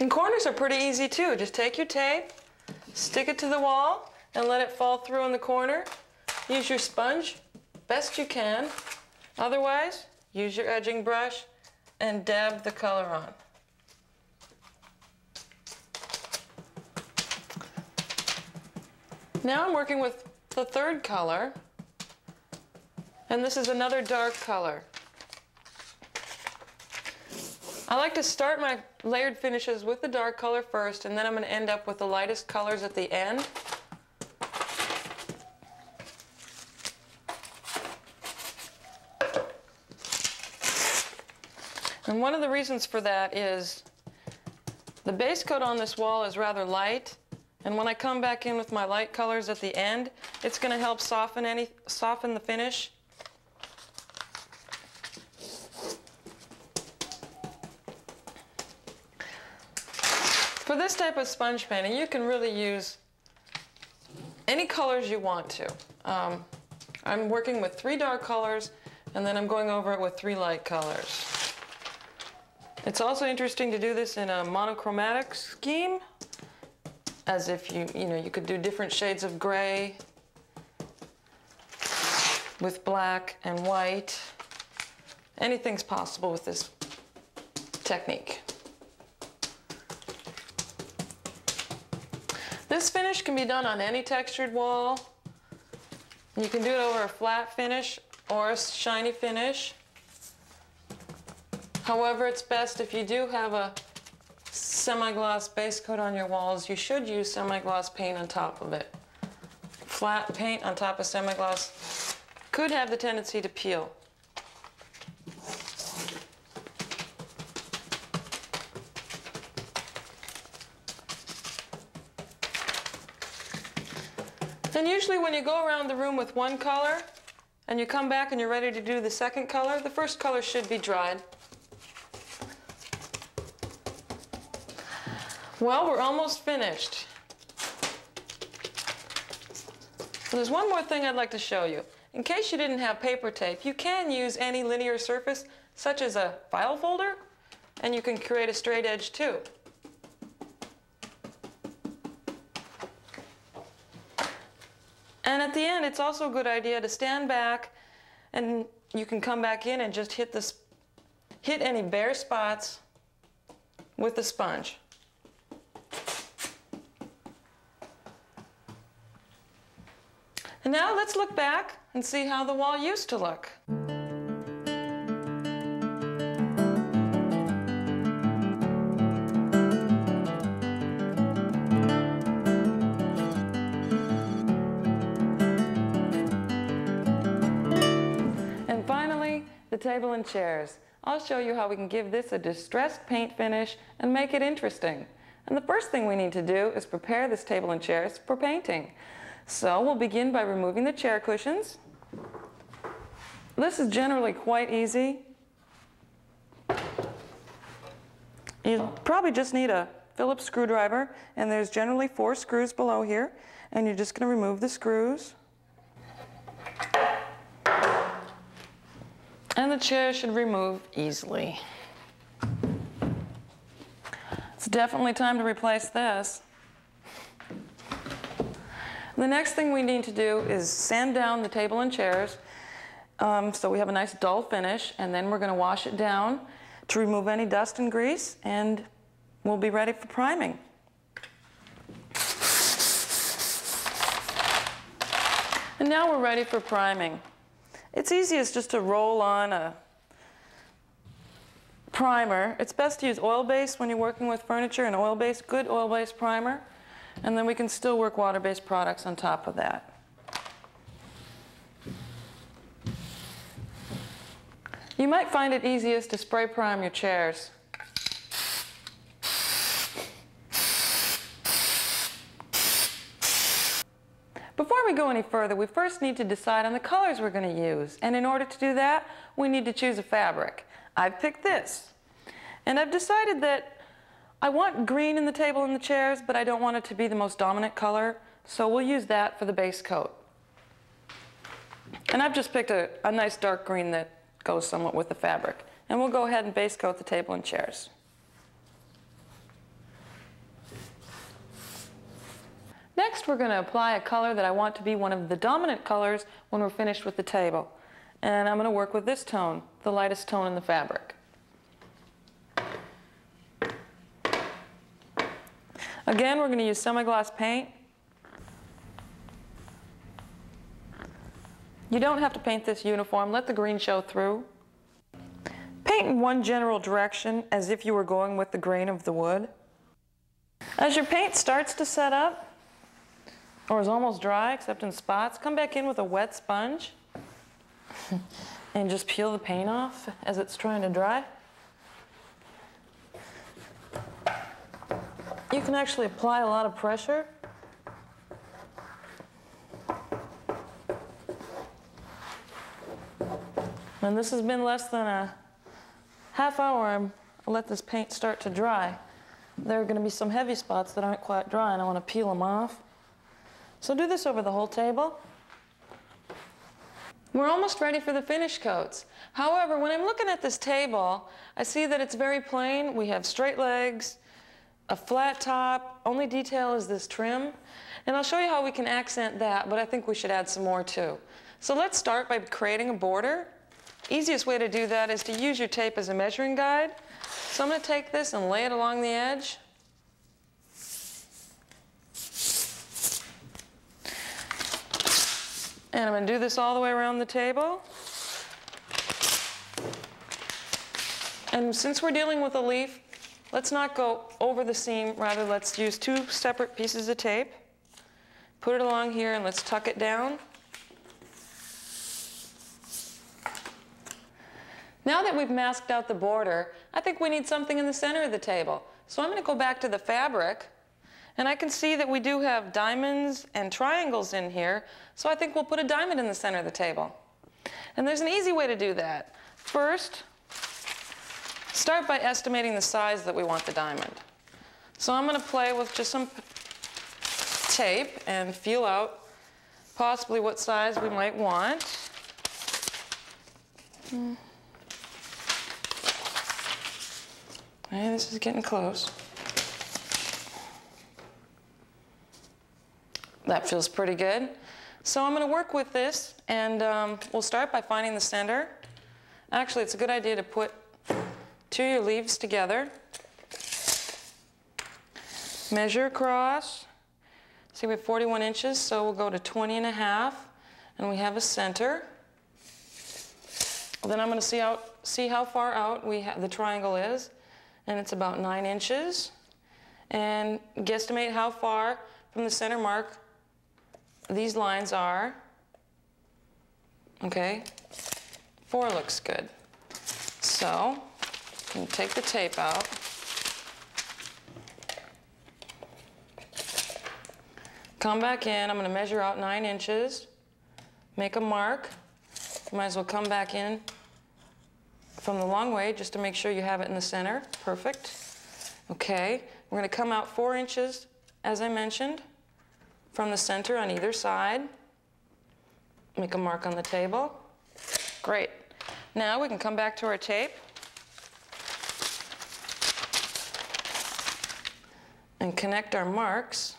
And corners are pretty easy too. Just take your tape, stick it to the wall, and let it fall through in the corner. Use your sponge best you can. Otherwise, use your edging brush and dab the color on. Now I'm working with the third color, and this is another dark color. I like to start my layered finishes with the dark color first, and then I'm going to end up with the lightest colors at the end. And one of the reasons for that is the base coat on this wall is rather light, and when I come back in with my light colors at the end, it's going to help soften the finish. For this type of sponge painting, you can really use any colors you want to. I'm working with 3 dark colors, and then I'm going over it with 3 light colors. It's also interesting to do this in a monochromatic scheme, as if you could do different shades of gray with black and white. Anything's possible with this technique. This finish can be done on any textured wall. You can do it over a flat finish or a shiny finish. However, it's best if you do have a semi-gloss base coat on your walls, you should use semi-gloss paint on top of it. Flat paint on top of semi-gloss could have the tendency to peel. And usually when you go around the room with one color and you come back and you're ready to do the second color, the first color should be dried. Well, we're almost finished. There's one more thing I'd like to show you. In case you didn't have paper tape, you can use any linear surface, such as a file folder, and you can create a straight edge too. And at the end, it's also a good idea to stand back, and you can come back in and just hit any bare spots with the sponge. And now let's look back and see how the wall used to look. And finally, the table and chairs. I'll show you how we can give this a distressed paint finish and make it interesting. And the first thing we need to do is prepare this table and chairs for painting. So we'll begin by removing the chair cushions. This is generally quite easy. You probably just need a Phillips screwdriver, and there's generally 4 screws below here, and you're just going to remove the screws. And the chair should remove easily. It's definitely time to replace this. The next thing we need to do is sand down the table and chairs so we have a nice dull finish, and then we're going to wash it down to remove any dust and grease, and we'll be ready for priming. And now we're ready for priming. It's easiest just to roll on a primer. It's best to use oil-based when you're working with furniture, an oil-based, good oil-based primer. And then we can still work water-based products on top of that. You might find it easiest to spray prime your chairs. Before we go any further, we first need to decide on the colors we're going to use. And in order to do that, we need to choose a fabric. I've picked this. And I've decided that I want green in the table and the chairs, but I don't want it to be the most dominant color, so we'll use that for the base coat. And I've just picked a nice dark green that goes somewhat with the fabric. And we'll go ahead and base coat the table and chairs. Next, we're going to apply a color that I want to be one of the dominant colors when we're finished with the table. And I'm going to work with this tone, the lightest tone in the fabric. Again, we're going to use semi-gloss paint. You don't have to paint this uniform. Let the green show through. Paint in one general direction as if you were going with the grain of the wood. As your paint starts to set up, or is almost dry except in spots, come back in with a wet sponge and just peel the paint off as it's trying to dry. You can actually apply a lot of pressure. And this has been less than a half hour. I'll let this paint start to dry. There are going to be some heavy spots that aren't quite dry, and I want to peel them off. So do this over the whole table. We're almost ready for the finish coats. However, when I'm looking at this table, I see that it's very plain. We have straight legs, a flat top. Only detail is this trim. And I'll show you how we can accent that, but I think we should add some more too. So let's start by creating a border. Easiest way to do that is to use your tape as a measuring guide. So I'm going to take this and lay it along the edge. And I'm going to do this all the way around the table. And since we're dealing with a leaf, let's not go over the seam. Rather, let's use two separate pieces of tape. Put it along here and let's tuck it down. Now that we've masked out the border, I think we need something in the center of the table. So I'm going to go back to the fabric, and I can see that we do have diamonds and triangles in here, so I think we'll put a diamond in the center of the table. And there's an easy way to do that. First, start by estimating the size that we want the diamond. So I'm going to play with just some tape and feel out possibly what size we might want. Okay, this is getting close. That feels pretty good. So I'm going to work with this, and we'll start by finding the center. Actually, it's a good idea to put two of your leaves together. Measure across. See, we have 41 inches, so we'll go to 20.5, and we have a center. Then I'm going to see how far out the triangle is, and it's about 9 inches. And guesstimate how far from the center mark these lines are. Okay, 4 looks good. So, I'm going to take the tape out. Come back in, I'm going to measure out 9 inches. Make a mark. You might as well come back in from the long way just to make sure you have it in the center. Perfect. Okay, we're going to come out 4 inches, as I mentioned, from the center on either side. Make a mark on the table. Great. Now we can come back to our tape and connect our marks.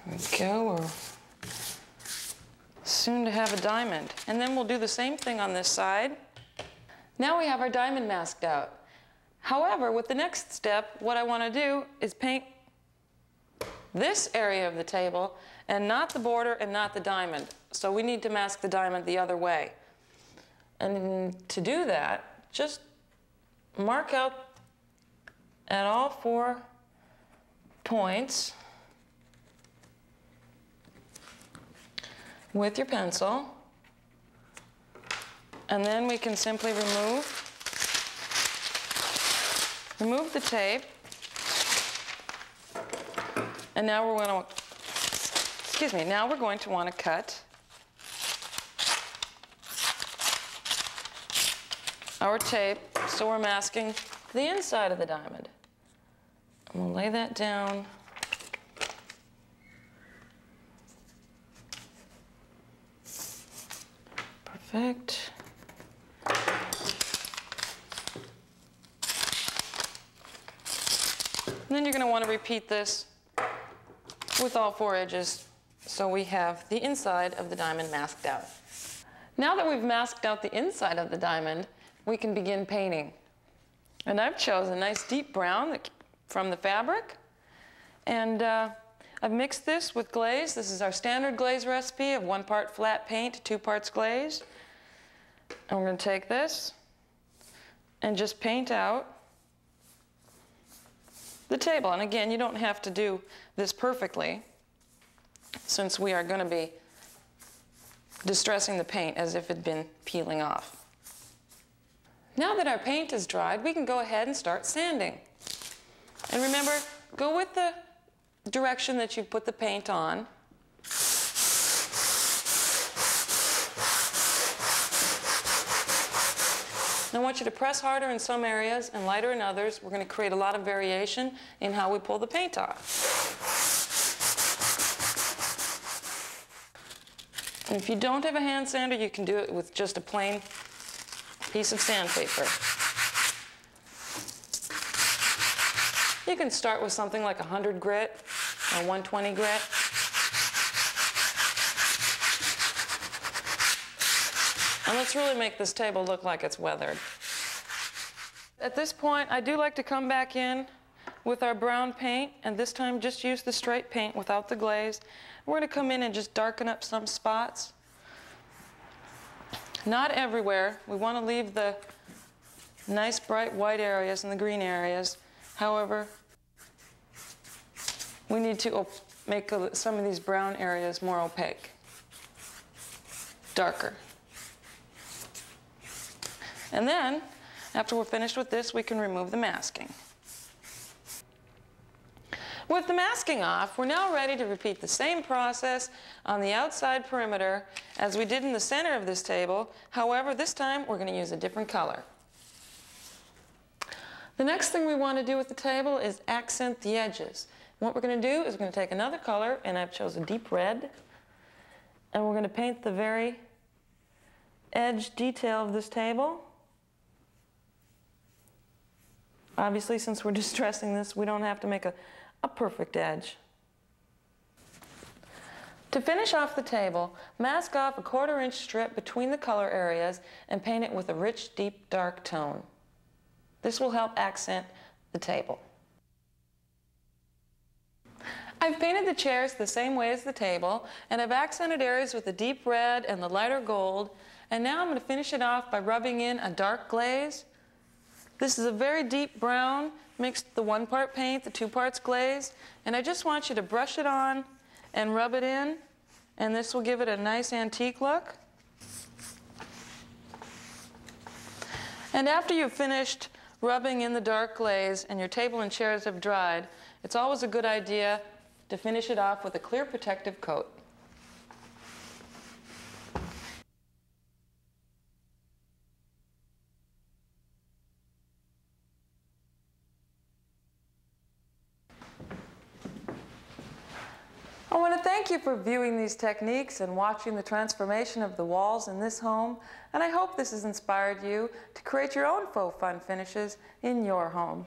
There we go. We're soon to have a diamond. And then we'll do the same thing on this side. Now we have our diamond masked out. However, with the next step, what I want to do is paint this area of the table and not the border and not the diamond. So we need to mask the diamond the other way. And to do that, just mark out at all 4 points with your pencil, and then we can simply remove the tape, and now we're going to, now we're going to want to cut our tape so we're masking the inside of the diamond. And we'll lay that down. Perfect. And then you're going to want to repeat this with all 4 edges so we have the inside of the diamond masked out. Now that we've masked out the inside of the diamond, we can begin painting. And I've chosen a nice deep brown from the fabric. And I've mixed this with glaze. This is our standard glaze recipe of 1 part flat paint, 2 parts glaze. And we're going to take this and just paint out the table. And again, you don't have to do this perfectly, since we are going to be distressing the paint as if it had been peeling off. Now that our paint is dried, we can go ahead and start sanding. And remember, go with the direction that you put the paint on. I want you to press harder in some areas and lighter in others. We're going to create a lot of variation in how we pull the paint off. And if you don't have a hand sander, you can do it with just a plain piece of sandpaper. You can start with something like 100 grit or 120 grit. And let's really make this table look like it's weathered. At this point, I do like to come back in with our brown paint, and this time just use the straight paint without the glaze. We're going to come in and just darken up some spots. Not everywhere. We want to leave the nice bright white areas and the green areas. However, we need to make some of these brown areas more opaque, darker. And then, after we're finished with this, we can remove the masking. With the masking off, we're now ready to repeat the same process on the outside perimeter as we did in the center of this table. However, this time we're going to use a different color. The next thing we want to do with the table is accent the edges. What we're going to do is we're going to take another color, and I've chosen a deep red, and we're going to paint the very edge detail of this table. Obviously, since we're distressing this, we don't have to make a perfect edge. To finish off the table, mask off a 1/4 inch strip between the color areas and paint it with a rich, deep, dark tone. This will help accent the table. I've painted the chairs the same way as the table, and I've accented areas with the deep red and the lighter gold, and now I'm going to finish it off by rubbing in a dark glaze. This is a very deep brown, mixed the 1 part paint, the 2 parts glaze, and I just want you to brush it on and rub it in, and this will give it a nice antique look. And after you've finished rubbing in the dark glaze and your table and chairs have dried, it's always a good idea to finish it off with a clear protective coat. I want to thank you for viewing these techniques and watching the transformation of the walls in this home, and I hope this has inspired you to create your own faux fun finishes in your home.